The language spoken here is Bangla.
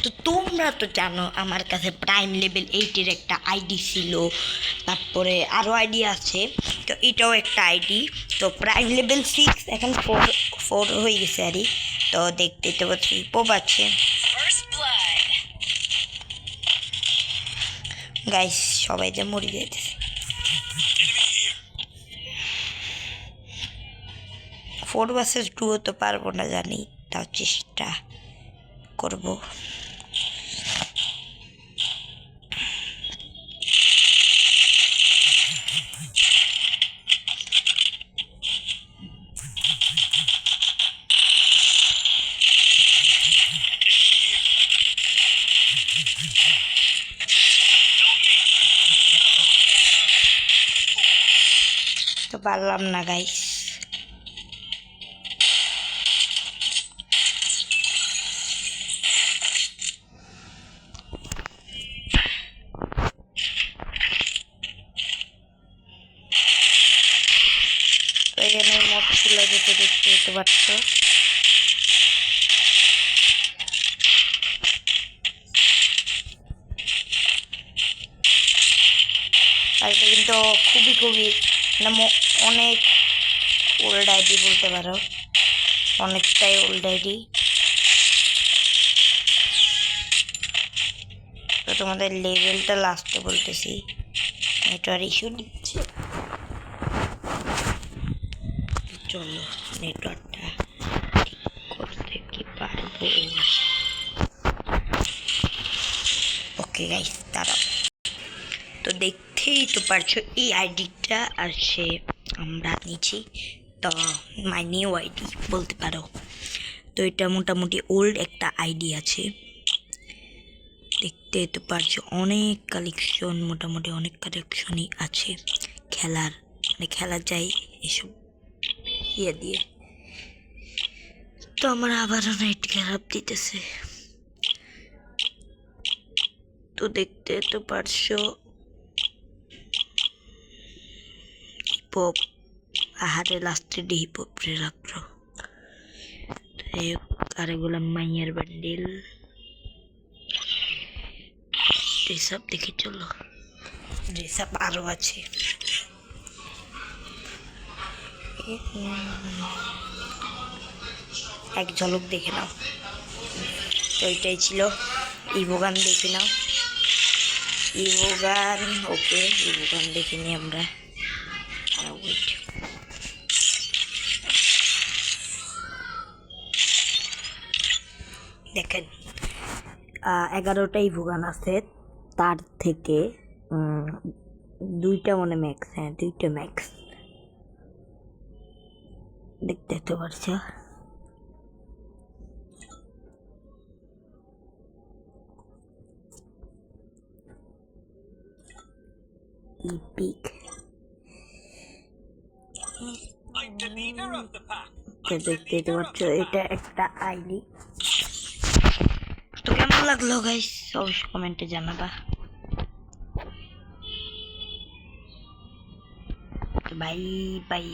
তো তোমরা তো জানো আমার কাছে প্রাইম লেভেল 8-এর একটা আইডি ছিল, তারপরে আরও আইডি আছে, তো এটাও একটা আইডি। তো প্রাইম লেভেল 6 এখন 4 হয়ে গেছে আরই। তো দেখতে তো পাচ্ছি পোপ আছে গাইস, সবাই যে মরে যাইতেছে। 4 vs 2 তো পারবো না জানি, তাও চেষ্টা করবো। তো পারলাম না গাইস। তো এখানে মত তুলে যেতে দেখতে পাচ্ছ। আর এটা কিন্তু খুবই মানে অনেক ওল্ড আইডি বলতে পারো, অনেকটাই ওল্ড আইডি। তো তোমাদের লেভেলটা লাস্টে বলতেছি, নেটওয়ার্ক ইস্যু দিচ্ছে। চলো নেটওয়ার্কটা ঠিক করতে কি পারবো। ওকে গাইস দাঁড়াও। তো দেখতেই তো পারছো এই আইডিটা আর সে আমরা নিচ্ছি, তো মাই নিউ আইডি বলতে পারো। তো এটা মোটামুটি ওল্ড একটা আইডি আছে, দেখতে তো পারছো অনেক কালেকশন, মোটামুটি অনেক কালেকশনই আছে খেলার, মানে খেলা যায় এসব ইয়ে দিয়ে। তো আমার আবারও নেট খারাপ দিতেছে। তো দেখতে তো পারছো হিপহপ, আহারে লাস্টে হিপহপ রে রাখলো। আর এগুলো মাইয়ার ব্যান্ডেল ড্রেসআপ দেখে চলো, ড্রেসআপ আরও আছে। এক ঝলক দেখে নাও। তো এটাই ছিল ইভোগান, দেখে নাও ইভোগান। ওকে ইভোগান দেখে নিই আমরা। ওয়েট, দেখেন 11টাই ইভোগান আছে, তার থেকে 2টা মনে ম্যাক্স, হ্যাঁ 2টা ম্যাক্স দেখতে পারছো। ইপিক দেখতে পাচ্ছ, এটা একটা আইডি। তো কেমন লাগলো গাইস অবশ্যই কমেন্টে জানাবা। Bye bye.